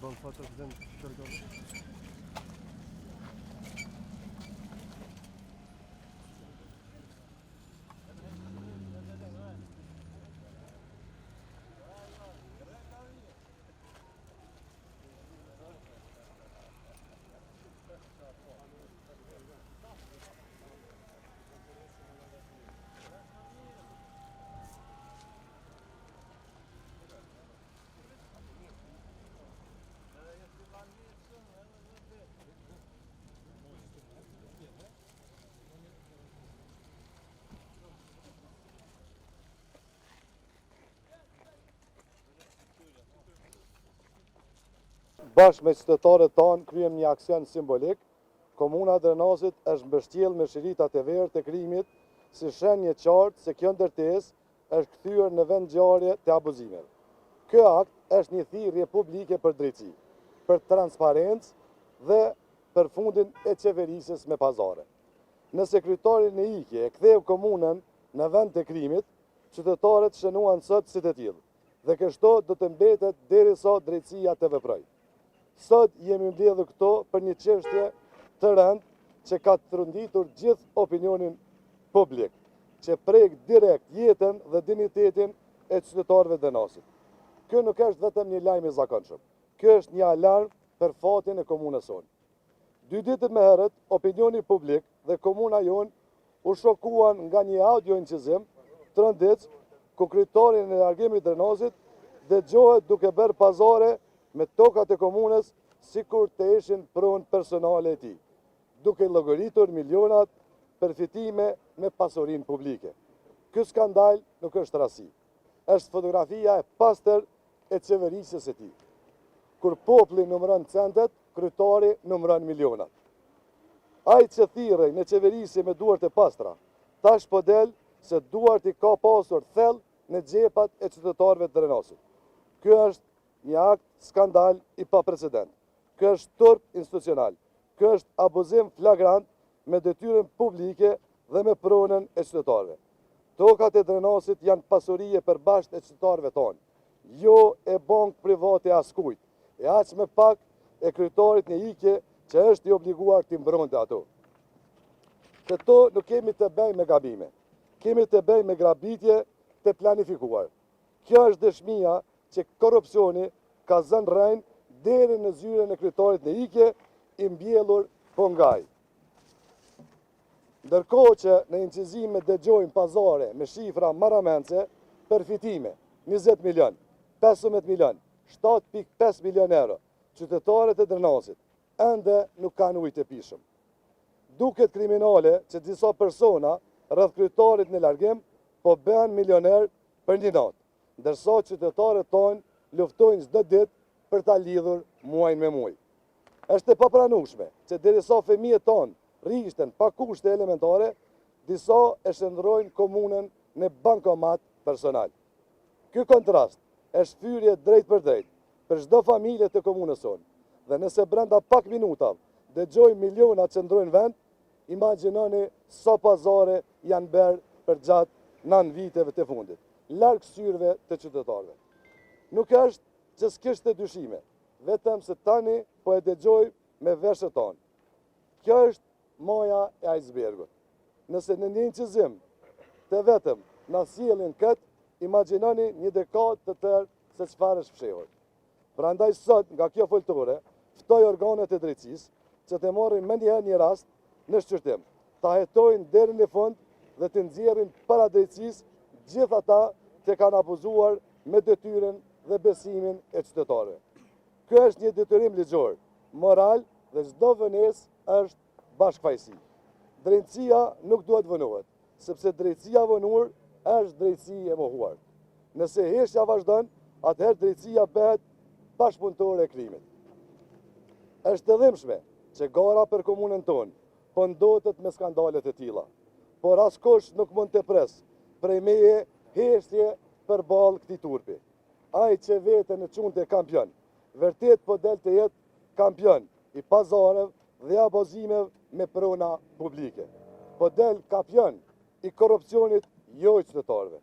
Bom foto fizemos cartão. Bashkë me qytetarët tanë kryem një aksion simbolik. Komuna Drenazit është mbështjell me shiritat e verë të krimit si shenjë qartë se kjo ndërtesë është kthyer në vend ngjarje të abuzimeve. Ky akt është një thirrje publike për drejtësi, për transparencë dhe për fundin e qeverisjes me pazare. Nëse kryetari në ikje e ktheu komunën në vend të krimit, qytetarët shënuan sot si të tillë dhe kështu do të mbetet derisa drejtësia të veprojë. Sot jemi mbledhur këto për një çështje të rëndë që ka trunditur gjithë opinionin publik, që prek direkt jetën dhe dinjitetin e qytetarëve Drenazit. Ky nuk është vetëm një lajm i zakonshëm. Ky është një alarm për fatin e komunës sonë. 2 ditë më herët, opinioni publik dhe komuna jonë u shokuan nga një audio incizim të rënditshëm ku kryetari i largimit Drenazit dëgjohet duke bërë pazare me tokat e komunës sikur të ishin pronë personale e tij, duke llogaritur milionat përfitime me pasurinë publike. Ky skandal nuk është rasti. Është fotografia e pastër e qeverisjes së tij. Kur populli numëron centet, kryetari numëron milionat. Ai që thirrej në qeverisje me duart e pastra, tash po del se duart i ka pasur thellë në xhepat e qytetarëve të Drenazit. Ky është një akt skandal i paprecedent. Ky është turp institucional. Ky është abuzim flagrant me detyrën publike dhe me pronën e qytetarëve. Tokat e Drenazit janë pasuri e përbashkët e qytetarëve tonë, jo e bankë private askujt, e aq më pak e kryetarit në ikje që është i obliguar të mbronte ato. Këto nuk kemi të bëjmë me gabime, kemi të bëjmë me grabitje të planifikuar. Kjo është dëshmia që korrupsioni ka zënë rrejnë deri në zyrën e kryetarit në ikje, i mbjellur po ngaj. Ndërkohë që në incizime dëgjojmë pazare me shifra marramendse, përfitime 20 milion, 15 milion, 7.5 milion euro, qytetarët e Drenazit ende nuk kanë ujë të pishëm. Duket kriminale që disa persona rreth kryetarit në largim po bëhen milioner për një natë, ndërsa qytetarët tonë luftojnë çdo ditë për ta lidhur muajin me muaj. Është e papranueshme që derisa fëmijët tonë rrishten pa kushte elementare, disa e shndrojnë komunën në bankomat personal. Ky kontrast është fyrje drejt për drejt për çdo familje të komunës sonë. Dhe nëse brenda pak minutave dëgjojmë miliona që ndrojnë vend, imagjinoni sa pazare janë bërë për gjatë 9 viteve të fundit, larg syrve të qytetarëve. Nuk është që s'kishte dyshime, vetëm se tani po e dëgjoj me veshët tonë. Kjo është moja e icebergut. Nëse në një incizim të vetëm na sjellin këtë, imagjinoni një dekadë të tërë se çfarë është fshehur. Prandaj sot nga kjo foltore ftoj organet e drejtësisë që të marrin menjëherë një rast në shqyrtim, ta hetojnë deri në fund dhe të nxjerrin para drejtësisë gjithë ata që kanë abuzuar me detyrën dhe besimin e qytetarëve. Ky është një detyrim ligjor, moral dhe çdo vonesë është bashkëfaqësi. Drejtësia nuk duhet vënohet, sepse drejtësia vonur është drejtësi e mohuar. Nëse heshtja vazhdon, atëherë drejtësia bëhet bashkëpunëtore e krimit. Është e dhimbshme që gara për komunën tonë po ndotet me skandalet e tilla, por askush nuk mund të pres prej meje heshtje përballë këtij turpi. Ai që vetën e çunte kampion, vërtet po del të jetë kampion i pazareve dhe abuzimeve me prona publike. Po del kampion i korrupsionit jo i qytetarëve.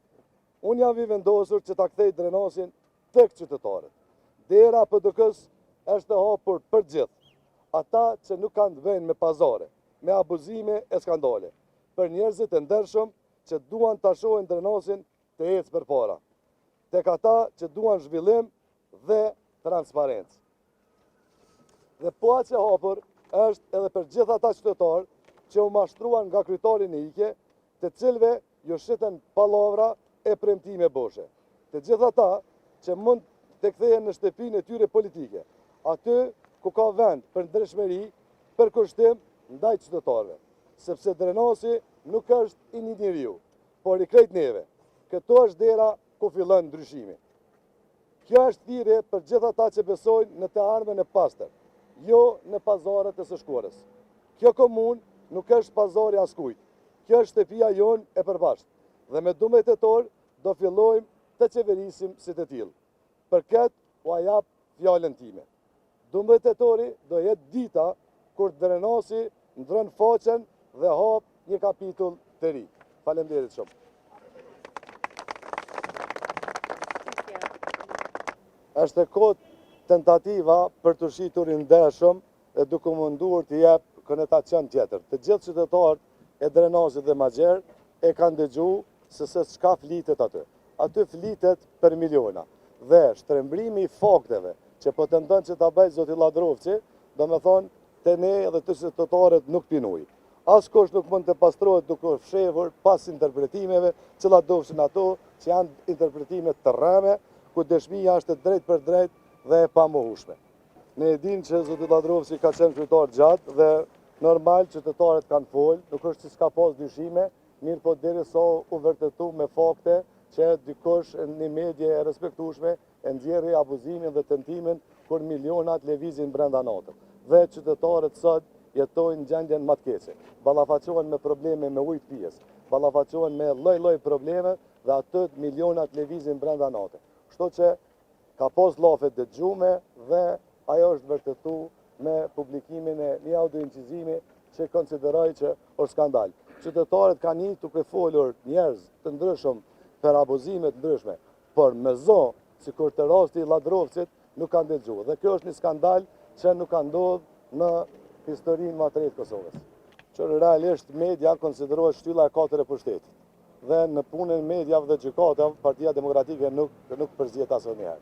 Unë jam i vendosur që ta kthej drenasin tek qytetarët. Dera PDK-s është e hapur për gjithë. Ata që nuk kanë të bëjnë me pazare, me abuzime e skandale, për njerëzit e ndershëm që duan ta shohin drenasin të ecë përpara, tek ata që duan zhvillim dhe transparencë. Dhe po aq e hapur është edhe për gjithë ata qytetarë që u mashtruan nga kryetari në Ike, të cilëve ju shiten pallavra e premtime boshe. Të gjithë ata që mund të kthehen në shtëpinë e tyre politike, aty ku ka vend për ndryshmëri, për kushtim ndaj qytetarëve, sepse drenasi nuk është i një njeriu, por i krejt neve. Këto është dera ku fillon ndryshimi. Kjo është thirrje për gjithë ata që besojnë në të ardhmen e pastër, jo në pazaret e së shkuarës. Kjo komunë nuk është pazari askujt. Kjo është shtëpia jonë e përbashkët. Dhe me 12 tetor do fillojmë të qeverisim si të tillë. Për këtë u jap fjalën time. 12 tetori do jetë dita kur drenasi ndron faqen dhe hap një kapitull të ri. Faleminderit shumë. Është e kohë tentativa për të shitur i ndershëm e duke munduar të jep konotacion tjetër. Të gjithë qytetarët e drenasit dhe Magjer e kanë dëgjuar se çka flitet aty. Aty flitet për miliona. Dhe shtrembrimi i fakteve që po tenton që ta bëjë zoti Lladrovci, do me thonë te ne edhe të qytetarët nuk pinuj. Askush nuk mund të pastrohet duke fshehur pas interpretimeve, cilat dofshin ato që janë interpretime të rreme, ku dëshmia është drejt për drejt dhe e pamohueshme. Ne e dimë që zoti Lladrovci ka qenë kryetar gjatë dhe normal qytetarët kanë folë, nuk është që s'ka pas dyshime, mirë po derisa u vërtetu me fakte që dikush në një medje e respektueshme e nxjerri abuzimin dhe tentimin kur milionat lëvizin brenda natës. Dhe qytetarët sot jetojnë gjendjen më të keqe. Ballafaqohen me probleme me ujë të pijes, ballafaqohen me lloj-lloj probleme dhe atë milionat lëvizin brenda natës. Kështu që ka pas llafe dëgjume dhe ajo është vërtetu me publikimin e një audioincizimi që konsideroj që është skandal. Qytetarët kanë një duke folur njerëz të ndryshëm për abuzime të ndryshme, por me zo, sikur të rasti i Lladrovcit, nuk kanë dëgjuar. Dhe kjo është një skandal që nuk ka ndodhur në historinë më të re të Kosovës. Që realisht media konsiderohet shtylla e 4 e pushtetit. Dhe në punën e mediave dhe gjykatave, Partia Demokratike nuk përzihet asnjëherë.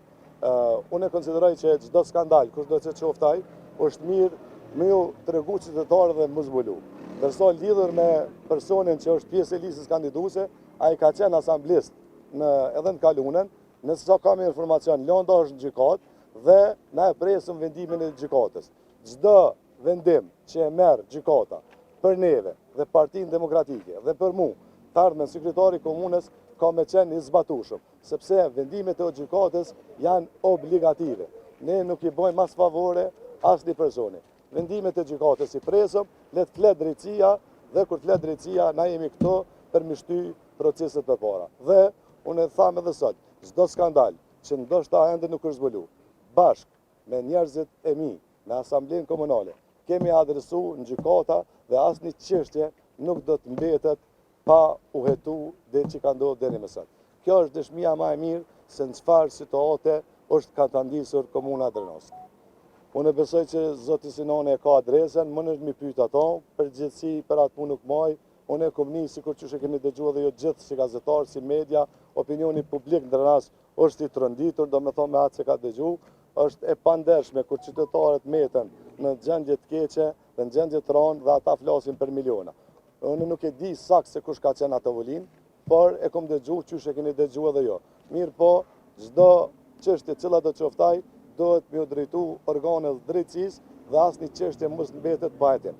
Unë e konsideroj që çdo skandal, kushdo që qoftaj, është mirë me ju tregu qytetarë dhe mos zbulu. Ndërsa lidhur me personin që është pjesë e listës kandiduese, ai ka qenë asamblist edhe në kalunën, nëse sa kam informacion, lënda është në gjykatë dhe na e presim vendimin e gjykatës. Çdo vendim që e merr gjykata për neve dhe Partinë Demokratike dhe për mua, të ardhmen sekretari i komunës ka me qenë i zbatueshëm, sepse vendimet e gjykatës janë obligative. Ne nuk i bëjmë as favore asnjë personi. Vendimet e gjykatës i presëm, le të flet drejtësia dhe kur flet drejtësia na jemi këtu për me shty proceset përpara. Dhe unë e tham edhe sot, çdo skandal që ndoshta ende nuk është zbuluar, bashkë me njerëzit e mi, me asamblenë komunale, kemi adresuar në gjykata dhe asnjë çështje nuk do të mbetet pa u hetu dhe që ka ndodhur deri më sot. Kjo është dëshmia më e mirë se në çfarë situate është katandisur komuna Drenos. Unë besoj që zoti Sinone ka adresën, më është mi pyet ato, përgjithësi për atë punë nuk maj. Unë e kom një, sikur që keni dëgjuar dhe jo gjithë si gazetarë, si media, opinioni publik në Drenas është i trënditur, do me thonë me atë që ka dëgju, është e pandershme kur qytetarët meten në gjendje të keqe dhe në gjendje të rënë dhe ata flasin për miliona. Unë nuk e di saktë se kush ka qenë atë tavolin, por e kom dëgju, qysh e keni dëgjuar dhe jo. Mirë po, çdo çështje cila do qoftaj, duhet me u drejtu organet drejtësisë dhe asnjë çështje mos mbetet pa hetim.